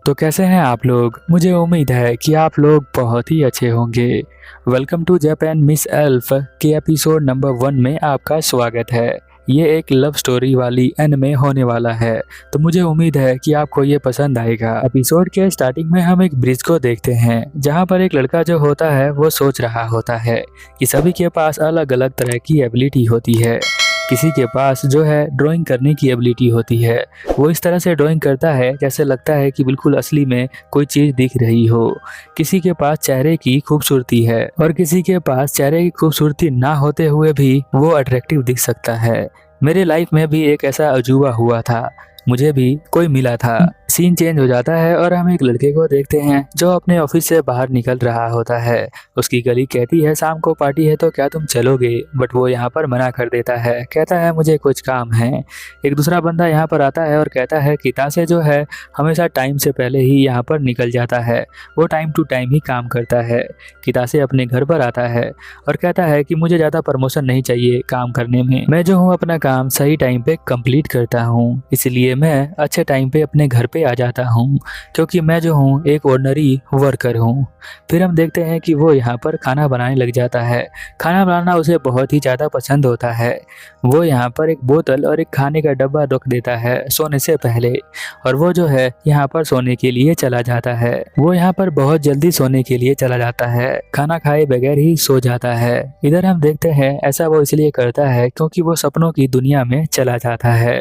तो कैसे हैं आप लोग। मुझे उम्मीद है कि आप लोग बहुत ही अच्छे होंगे। Welcome to Japan Miss Elf के एपिसोड नंबर 1 में आपका स्वागत है। ये एक लव स्टोरी वाली एनिमे होने वाला है, तो मुझे उम्मीद है कि आपको ये पसंद आएगा। एपिसोड के स्टार्टिंग में हम एक ब्रिज को देखते हैं, जहाँ पर एक लड़का जो होता है वो सोच रहा होता है कि सभी के पास अलग अलग तरह की एबिलिटी होती है। किसी के पास जो है ड्राइंग करने की एबिलिटी होती है, वो इस तरह से ड्राइंग करता है जैसे लगता है कि बिल्कुल असली में कोई चीज़ दिख रही हो। किसी के पास चेहरे की खूबसूरती है और किसी के पास चेहरे की खूबसूरती ना होते हुए भी वो अट्रैक्टिव दिख सकता है। मेरे लाइफ में भी एक ऐसा अजूबा हुआ था, मुझे भी कोई मिला था। सीन चेंज हो जाता है और हम एक लड़के को देखते हैं जो अपने ऑफिस से बाहर निकल रहा होता है। उसकी कलीग कहती है शाम को पार्टी है तो क्या तुम चलोगे, बट वो यहाँ पर मना कर देता है, कहता है मुझे कुछ काम है। एक दूसरा बंदा यहाँ पर आता है और कहता है कितासे जो है हमेशा टाइम से पहले ही यहाँ पर निकल जाता है, वो टाइम टू टाइम ही काम करता है। कितासे अपने घर पर आता है और कहता है कि मुझे ज़्यादा प्रमोशन नहीं चाहिए काम करने में, मैं जो हूँ अपना काम सही टाइम पे कंप्लीट करता हूँ, इसलिए मैं अच्छे टाइम पे अपने घर पे आ जाता हूँ, क्योंकि मैं जो हूँ एक ऑर्डिनरी वर्कर हूँ। फिर हम देखते हैं कि वो यहाँ पर खाना बनाने लग जाता है। खाना बनाना उसे बहुत ही ज़्यादा पसंद होता है। वो यहाँ पर एक बोतल और एक खाने का डब्बा रख देता है सोने से पहले, और वो जो है यहाँ पर सोने के लिए चला जाता है। वो यहाँ पर बहुत जल्दी सोने के लिए चला जाता है, खाना खाए बगैर ही सो जाता है। इधर हम देखते हैं ऐसा वो इसलिए करता है क्योंकि वो सपनों की दुनिया में चला जाता है।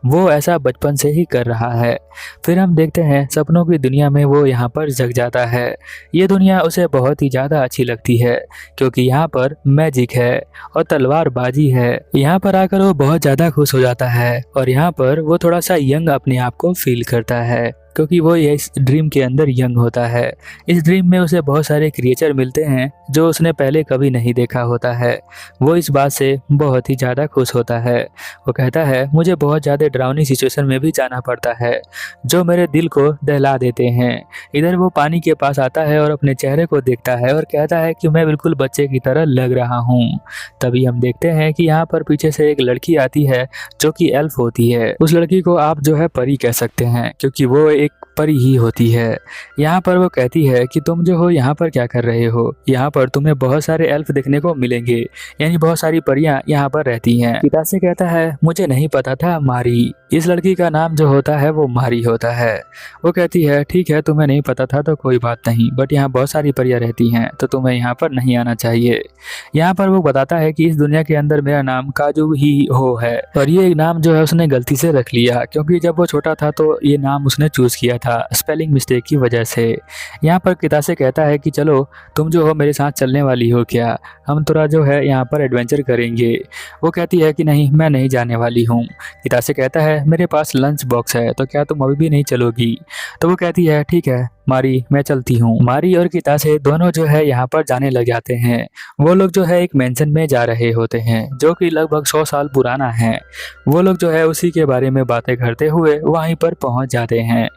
वो ऐसा बचपन से ही कर रहा है। फिर हम देखते हैं सपनों की दुनिया में वो यहाँ पर जग जाता है। ये दुनिया उसे बहुत ही ज़्यादा अच्छी लगती है क्योंकि यहाँ पर मैजिक है और तलवारबाजी है। यहाँ पर आकर वो बहुत ज़्यादा खुश हो जाता है और यहाँ पर वो थोड़ा सा यंग अपने आप को फील करता है, क्योंकि वो ये इस ड्रीम के अंदर यंग होता है। इस ड्रीम में उसे बहुत सारे क्रिएचर मिलते हैं जो उसने पहले कभी नहीं देखा होता है। वो इस बात से बहुत ही ज़्यादा खुश होता है। वो कहता है मुझे बहुत ज़्यादा डरावनी सिचुएशन में भी जाना पड़ता है जो मेरे दिल को दहला देते हैं। इधर वो पानी के पास आता है और अपने चेहरे को देखता है और कहता है कि मैं बिल्कुल बच्चे की तरह लग रहा हूँ। तभी हम देखते हैं कि यहाँ पर पीछे से एक लड़की आती है जो कि एल्फ होती है। उस लड़की को आप जो है परी कह सकते हैं, क्योंकि वो एक परी ही होती है। यहाँ पर वो कहती है कि तुम जो हो यहाँ पर क्या कर रहे हो, यहाँ पर तुम्हें बहुत सारे एल्फ देखने को मिलेंगे, यानी बहुत सारी परियां यहाँ पर रहती हैं। पिता से कहता है मुझे नहीं पता था मारी, इस लड़की का नाम जो होता है वो मारी होता है। वो कहती है ठीक है तुम्हें नहीं पता था तो कोई बात नहीं, बट यहाँ बहुत सारी परियां रहती हैं तो तुम्हें यहाँ पर नहीं आना चाहिए। यहाँ पर वो बताता है कि इस दुनिया के अंदर मेरा नाम काजू ही हो है, और ये नाम जो है उसने गलती से रख लिया क्योंकि जब वो छोटा था तो ये नाम उसने चूज किया था स्पेलिंग मिस्टेक की वजह से। यहाँ पर कितासे कहता है कि चलो तुम जो हो मेरे साथ चलने वाली हो क्या, हम थोड़ा जो है यहाँ पर एडवेंचर करेंगे। वो कहती है कि नहीं मैं नहीं जाने वाली हूँ। कितासे कहता है मेरे पास लंच बॉक्स है तो क्या तुम अभी भी नहीं चलोगी। तो वो कहती है ठीक है मारी मैं चलती हूँ। मारी और कितासे दोनों जो है यहाँ पर जाने लग जाते हैं। वो लोग जो है एक मेंशन में जा रहे होते हैं जो कि लगभग 100 साल पुराना है। वो लोग जो है उसी के बारे में बातें करते हुए वहीं पर पहुंच जाते हैं।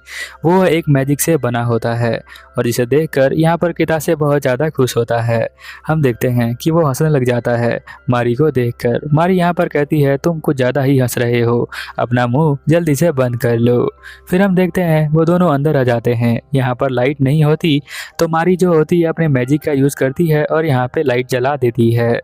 वो एक मैजिक से बना होता है और इसे देखकर यहाँ पर कितासे बहुत ज़्यादा खुश होता है। हम देखते हैं कि वो हंसने लग जाता है मारी को देखकर। मारी यहाँ पर कहती है तुम कुछ ज़्यादा ही हंस रहे हो, अपना मुंह जल्दी से बंद कर लो। फिर हम देखते हैं वो दोनों अंदर आ जाते हैं। यहाँ पर लाइट नहीं होती तो मारी जो होती है अपने मैजिक का यूज़ करती है और यहाँ पे लाइट जला देती है।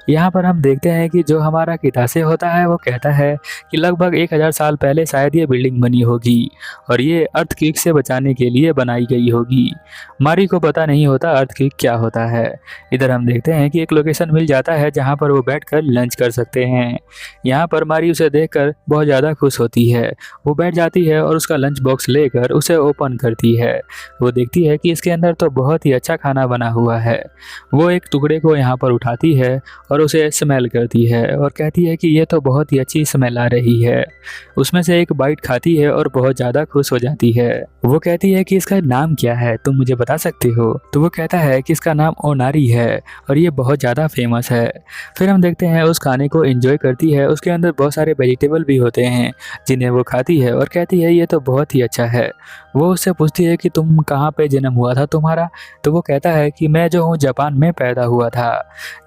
यहाँ पर हम देखते हैं कि जो हमारा कितासे होता है वो कहता है कि लगभग 1000 साल पहले शायद ये बिल्डिंग बनी होगी और ये अर्थक्वेक से बचाने के लिए बनाई गई होगी। मारी को पता नहीं होता अर्थक्वेक क्या होता है। इधर हम देखते हैं कि एक लोकेशन मिल जाता है जहाँ पर वो बैठकर लंच कर सकते हैं। यहाँ पर मारी उसे देखकर बहुत ज़्यादा खुश होती है। वो बैठ जाती है और उसका लंच बॉक्स लेकर उसे ओपन करती है। वो देखती है कि इसके अंदर तो बहुत ही अच्छा खाना बना हुआ है। वो एक टुकड़े को यहाँ पर उठाती है और उसे स्मेल करती है और कहती है कि ये तो बहुत ही अच्छी स्मेल आ रही है। उसमें से एक बाइट खाती है और बहुत ज़्यादा खुश हो जाती है। वो कहती है कि इसका नाम क्या है, तुम मुझे बता सकते हो। तो वो कहता है कि इसका नाम ओनारी है और ये बहुत ज़्यादा फेमस है। फिर हम देखते हैं उस खाने को एंजॉय करती है। उसके अंदर बहुत सारे वेजिटेबल भी होते हैं जिन्हें वो खाती है और कहती है ये तो बहुत ही अच्छा है। वो उससे पूछती है कि तुम कहाँ पे जन्म हुआ था तुम्हारा। तो वो कहता है कि मैं जो हूँ जापान में पैदा हुआ था।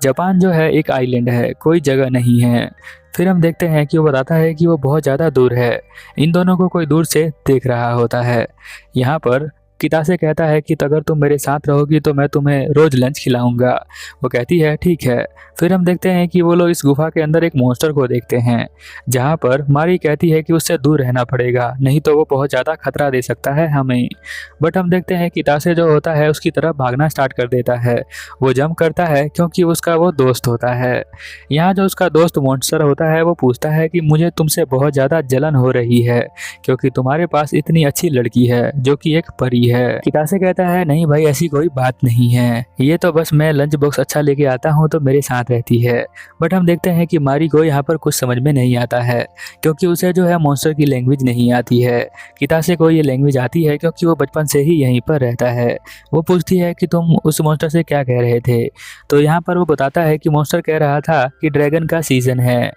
जापान जो है एक आइलैंड है, कोई जगह नहीं है। फिर हम देखते हैं कि वो बताता है कि वो बहुत ज़्यादा दूर है। इन दोनों को कोई दूर से देख रहा होता है। यहाँ पर कितासे कहता है कि अगर तुम मेरे साथ रहोगी तो मैं तुम्हें रोज लंच खिलाऊंगा। वो कहती है ठीक है। फिर हम देखते हैं कि वो लोग इस गुफा के अंदर एक मॉन्स्टर को देखते हैं, जहाँ पर मारी कहती है कि उससे दूर रहना पड़ेगा, नहीं तो वो बहुत ज़्यादा खतरा दे सकता है हमें। बट हम देखते हैं कि कितासे जो होता है उसकी तरफ भागना स्टार्ट कर देता है। वो जंप करता है क्योंकि उसका वो दोस्त होता है। यहाँ जो उसका दोस्त मॉन्स्टर होता है वो पूछता है कि मुझे तुमसे बहुत ज़्यादा जलन हो रही है क्योंकि तुम्हारे पास इतनी अच्छी लड़की है जो कि एक परी है। कितासे कहता है नहीं भाई, ऐसी कोई बात नहीं है, ये तो बस मैं लंच बॉक्स अच्छा लेके आता हूँ तो मेरे साथ रहती है। बट हम देखते हैं कि मारी को यहाँ पर कुछ समझ में नहीं आता है क्योंकि उसे जो है मॉन्स्टर की लैंग्वेज नहीं आती है। कितासे को ये लैंग्वेज आती है क्योंकि वो बचपन से ही यहीं पर रहता है। वो पूछती है कि तुम उस मॉन्स्टर से क्या कह रहे थे, तो यहाँ पर वो बताता है कि मॉन्स्टर कह रहा था कि ड्रैगन का सीजन है।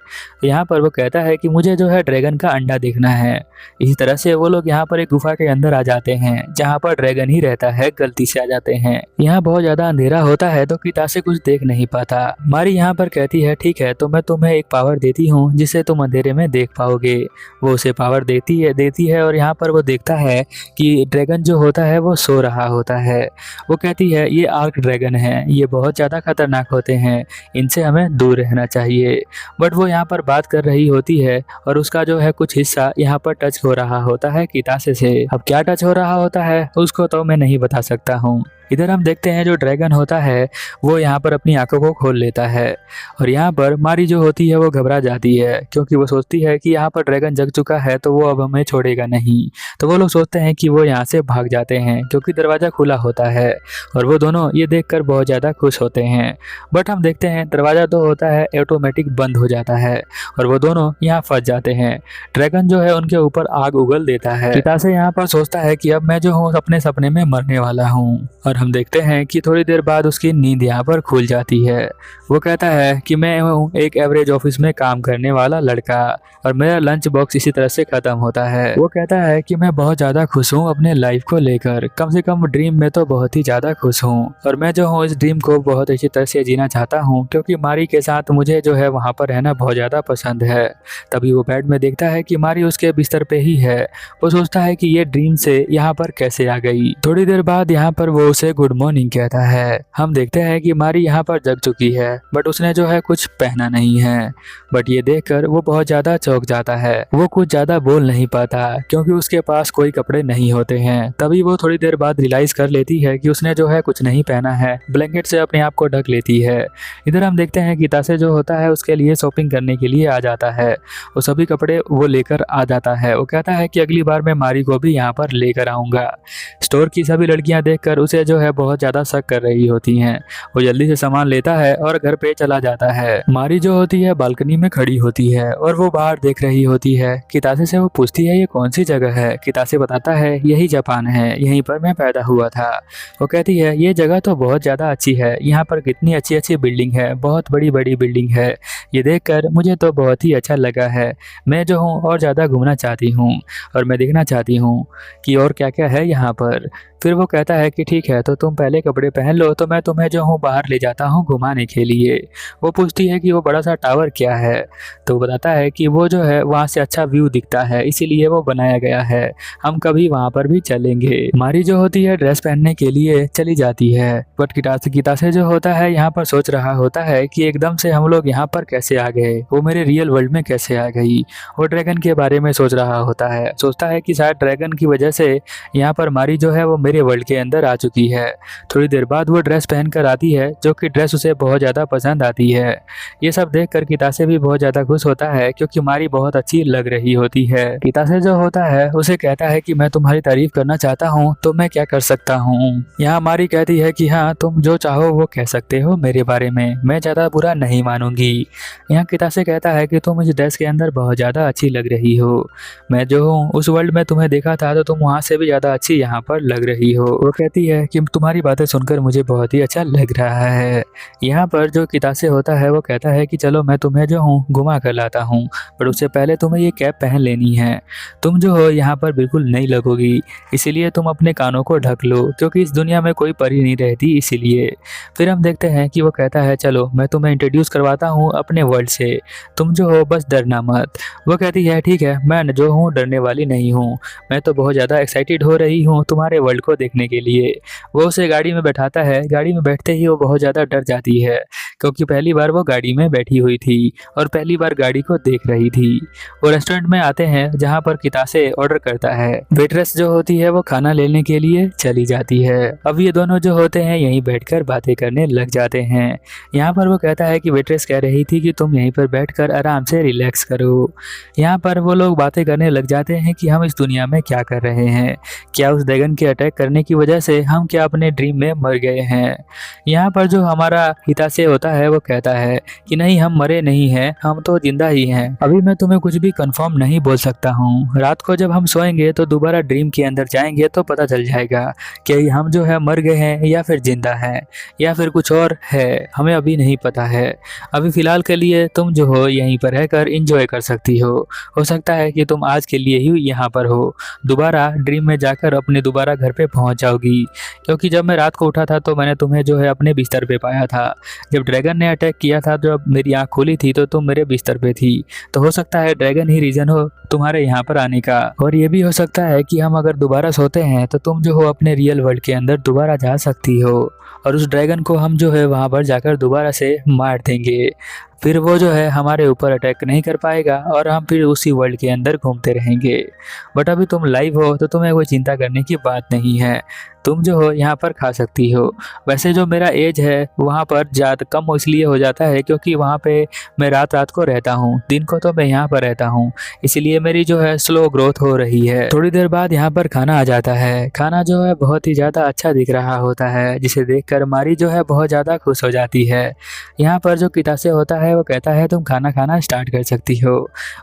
यहाँ पर वो कहता है कि मुझे जो है ड्रैगन का अंडा देखना है। इसी तरह से वो लोग यहाँ पर एक गुफा के अंदर आ जाते हैं जहाँ पर ड्रैगन ही रहता है, गलती से आ जाते हैं। यहाँ बहुत ज्यादा अंधेरा होता है तो कितासे कुछ देख नहीं पाता। मारी यहाँ पर कहती है ठीक है, तो मैं तुम्हें एक पावर देती हूँ जिससे तुम अंधेरे में देख पाओगे। वो उसे पावर देती है और यहाँ पर वो देखता है कि ड्रैगन जो होता है वो सो रहा होता है। वो कहती है ये आर्क ड्रैगन है, ये बहुत ज़्यादा खतरनाक होते हैं, इनसे हमें दूर रहना चाहिए। बट वो यहाँ पर बात कर रही होती है और उसका जो है कुछ हिस्सा यहाँ पर टच हो रहा होता है कितासे से। अब क्या टच हो रहा होता है उसको तो मैं नहीं बता सकता हूँ। इधर हम देखते हैं जो ड्रैगन होता है वो यहाँ पर अपनी आंखों को खोल लेता है और यहाँ पर मारी जो होती है वो घबरा जाती है क्योंकि वो सोचती है कि यहाँ पर ड्रैगन जग चुका है तो वो अब हमें छोड़ेगा नहीं। तो वो लोग सोचते हैं कि वो यहाँ से भाग जाते हैं क्योंकि दरवाज़ा खुला होता है और वो दोनों ये देखकर बहुत ज़्यादा खुश होते हैं। बट हम देखते हैं दरवाज़ा जो होता है ऑटोमेटिक बंद हो जाता है और वो दोनों यहाँ फंस जाते हैं। ड्रैगन जो है उनके ऊपर आग उगल देता है। कितासे यहाँ पर सोचता है कि अब मैं जो हूँ अपने सपने में मरने वाला हूँ और हम देखते हैं कि थोड़ी देर बाद उसकी नींद यहाँ पर खुल जाती है। वो कहता है कि मैं हूँ एक एवरेज ऑफिस में काम करने वाला लड़का और मेरा लंच बॉक्स इसी तरह से खत्म होता है। वो कहता है कि मैं बहुत ज़्यादा खुश हूँ अपने लाइफ को लेकर, कम से कम ड्रीम में तो बहुत ही ज़्यादा खुश हूँ और मैं जो हूँ इस ड्रीम को बहुत अच्छी तरह से जीना चाहता हूँ क्योंकि मारी के साथ मुझे जो है वहाँ पर रहना बहुत ज़्यादा पसंद है। तभी वो बेड में देखता है कि मारी उसके बिस्तर पे ही है। वो सोचता है कि ये ड्रीम से यहाँ पर कैसे आ गई। थोड़ी देर बाद यहाँ पर वो उसे गुड मॉर्निंग कहता है। हम देखते हैं कि मारी यहाँ पर जग चुकी है बट उसने जो है कुछ पहना नहीं है। बट ये देखकर वो बहुत ज़्यादा चौंक जाता है। वो कुछ ज़्यादा बोल नहीं पाता क्योंकि उसके पास कोई कपड़े नहीं होते हैं। तभी वो थोड़ी देर बाद रियलाइज़ कर लेती है कि उसने जो है कुछ नहीं पहना है, ब्लैंकेट से अपने आप को ढक लेती है। इधर हम देखते हैं कि तासे जो होता है उसके लिए शॉपिंग करने के लिए आ जाता है। वो सभी कपड़े वो लेकर आ जाता है। वो कहता है कि अगली बार मैं मारी को भी यहाँ पर लेकर आऊँगा। स्टोर की सभी लड़कियाँ देखकर उसे जो है बहुत ज़्यादा शक कर रही होती हैं। वो जल्दी से सामान लेता है और घर पे चला जाता है। मारी जो होती है बालकनी में खड़ी होती है और वो बाहर देख रही होती है। कितासे से वो पूछती है ये कौन सी जगह है। कितासे बताता है यही जापान है, यहीं पर मैं पैदा हुआ था। वो कहती है ये जगह तो बहुत ज़्यादा अच्छी है, यहाँ पर कितनी अच्छी अच्छी बिल्डिंग है, बहुत बड़ी बड़ी बिल्डिंग है। ये देखकर मुझे तो बहुत ही अच्छा लगा है। मैं जो हूँ और ज़्यादा घूमना चाहती हूँ और मैं देखना चाहती हूँ कि और क्या क्या है यहाँ पर। फिर वो कहता है कि ठीक है, तो तुम पहले कपड़े पहन लो तो मैं तुम्हें जो हूँ बाहर ले जाता हूँ घुमाने के लिए। वो पूछती है कि वो बड़ा सा टावर क्या है, तो वो बताता है कि वो जो है वहाँ से अच्छा व्यू दिखता है इसीलिए वो बनाया गया है, हम कभी वहाँ पर भी चलेंगे। मारी जो होती है ड्रेस पहनने के लिए चली जाती है बट कितासे जो होता है यहाँ पर सोच रहा होता है कि एकदम से हम लोग यहाँ पर कैसे आ गए, वो मेरे रियल वर्ल्ड में कैसे आ गई। वो ड्रैगन के बारे में सोच रहा होता है, सोचता है कि शायद ड्रैगन की वजह से यहाँ पर मारी जो है वो मेरे वर्ल्ड के अंदर आ चुकी है। थोड़ी देर बाद वो ड्रेस पहनकर आती है जो कि ड्रेस उसे बहुत ज़्यादा पसंद आती है। ये सब देखकर कितासे भी बहुत ज़्यादा खुश होता है क्योंकि मारी बहुत अच्छी लग रही होती है। कितासे जो होता है उसे कहता है कि मैं तुम्हारी तारीफ करना चाहता हूँ तो मैं क्या कर सकता हूँ। यहाँ मारी कहती है कि हाँ, तुम जो चाहो वो कह सकते हो मेरे बारे में, मैं ज़्यादा बुरा नहीं मानूंगी। यहाँ कितासे कहता है कि तुम इस ड्रेस के अंदर बहुत ज़्यादा अच्छी लग रही हो, मैं जो हूँ उस वर्ल्ड में तुम्हें देखा था तो तुम वहाँ से भी ज़्यादा अच्छी यहाँ पर लग रही हो। वो कहती है कि कि तुम्हारी बातें सुनकर मुझे बहुत ही अच्छा लग रहा है। यहाँ पर जो कितासे होता है वो कहता है कि चलो मैं तुम्हें जो हूँ घुमा कर लाता हूँ, पर उससे पहले तुम्हें ये कैप पहन लेनी है। तुम जो हो यहाँ पर बिल्कुल नहीं लगोगी, इसीलिए तुम अपने कानों को ढक लो, क्योंकि इस दुनिया में कोई परी नहीं रहती इसीलिए। फिर हम देखते हैं कि वो कहता है चलो मैं तुम्हें इंट्रोड्यूस करवाता हूँ अपने वर्ल्ड से, तुम जो हो बस डरना मत। वो कहती है ठीक है, मैं जो हूँ डरने वाली नहीं हूँ, मैं तो बहुत ज़्यादा एक्साइटेड हो रही हूँ तुम्हारे वर्ल्ड को देखने के लिए। वो उसे गाड़ी में बैठाता है। गाड़ी में बैठते ही वो बहुत ज़्यादा डर जाती है, क्योंकि पहली बार वो गाड़ी में बैठी हुई थी और पहली बार गाड़ी को देख रही थी। वो रेस्टोरेंट में आते हैं जहाँ पर कितासे ऑर्डर करता है। वेट्रेस जो होती है वो खाना लेने के लिए चली जाती है। अब ये दोनों जो होते हैं यहीं बैठकर बातें करने लग जाते हैं। यहाँ पर वो कहता है कि वेट्रेस कह रही थी कि तुम यहीं पर बैठकर आराम से रिलैक्स करो। यहाँ पर वो लोग बातें करने लग जाते हैं कि हम इस दुनिया में क्या कर रहे हैं, क्या उस ड्रैगन के अटैक करने की वजह से हम क्या अपने ड्रीम में मर गए हैं। यहाँ पर जो हमारा हितासे होता है वो कहता है कि नहीं, हम मरे नहीं हैं, हम तो जिंदा ही हैं। अभी मैं तुम्हें कुछ भी कंफर्म नहीं बोल सकता हूँ। रात को जब हम सोएंगे तो दोबारा ड्रीम के अंदर जाएंगे तो पता चल जाएगा कि हम जो है मर गए हैं या फिर जिंदा हैं या फिर कुछ और है, हमें अभी नहीं पता है। अभी फिलहाल के लिए तुम जो हो यहीं पर रहकर एंजॉय कर सकती हो सकता है कि तुम आज के लिए ही यहाँ पर हो, दोबारा ड्रीम में जाकर अपने दोबारा घर पे पहुँच जाओगी। क्योंकि जब मैं रात को उठा था तो मैंने तुम्हें जो है अपने बिस्तर पे पाया था। जब ड्रैगन ने अटैक किया था, जब मेरी आँख खुली थी तो तुम मेरे बिस्तर पे थी। तो हो सकता है ड्रैगन ही रीज़न हो तुम्हारे यहाँ पर आने का। और ये भी हो सकता है कि हम अगर दोबारा सोते हैं तो तुम जो हो अपने रियल वर्ल्ड के अंदर दोबारा जा सकती हो और उस ड्रैगन को हम जो है वहाँ पर जाकर दोबारा से मार देंगे। फिर वो जो है हमारे ऊपर अटैक नहीं कर पाएगा और हम फिर उसी वर्ल्ड के अंदर घूमते रहेंगे। बट अभी तुम लाइव हो तो तुम्हें कोई चिंता करने की बात नहीं है, तुम जो हो यहाँ पर खा सकती हो। वैसे जो मेरा एज है वहाँ पर ज़्यादा कम इसलिए हो जाता है क्योंकि वहाँ पे मैं रात रात को रहता हूँ, दिन को तो मैं यहाँ पर रहता हूँ, इसलिए मेरी जो है स्लो ग्रोथ हो रही है। थोड़ी देर बाद यहाँ पर खाना आ जाता है। खाना जो है बहुत ही ज़्यादा अच्छा दिख रहा होता है, जिसे देखकर मारी जो है बहुत ज़्यादा खुश हो जाती है। यहाँ पर जो कितासे होता है वो कहता है तुम खाना खाना स्टार्ट कर सकती हो।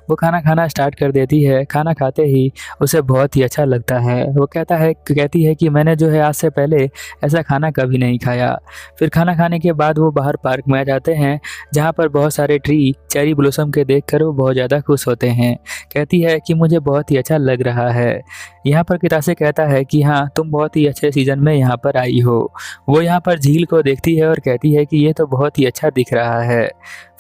वो खाना खाना स्टार्ट कर देती है। खाना खाते ही उसे बहुत ही अच्छा लगता है। वो कहती है कि मैंने जो है आज से पहले ऐसा खाना कभी नहीं खाया। फिर खाना खाने के बाद वो बाहर पार्क में आ जाते हैं जहाँ पर बहुत सारे ट्री चेरी ब्लॉसम के देखकर वो बहुत ज़्यादा खुश होते हैं। कहती है कि मुझे बहुत ही अच्छा लग रहा है। यहाँ पर कितासे कहता है कि हाँ, तुम बहुत ही अच्छे सीजन में यहाँ पर आई हो। वो यहाँ पर झील को देखती है और कहती है कि ये तो बहुत ही अच्छा दिख रहा है।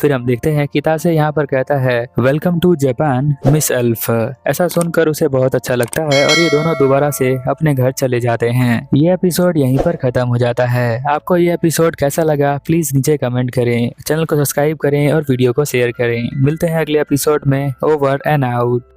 फिर हम देखते हैं कितासे यहाँ पर कहता है welcome to Japan Miss Elf. ऐसा सुनकर उसे बहुत अच्छा लगता है और ये दोनों दोबारा से अपने घर चले जाते हैं। ये एपिसोड यहीं पर खत्म हो जाता है। आपको ये एपिसोड कैसा लगा प्लीज नीचे कमेंट करें, चैनल को सब्सक्राइब करें और वीडियो को शेयर करें। मिलते हैं अगले एपिसोड में। Over and out.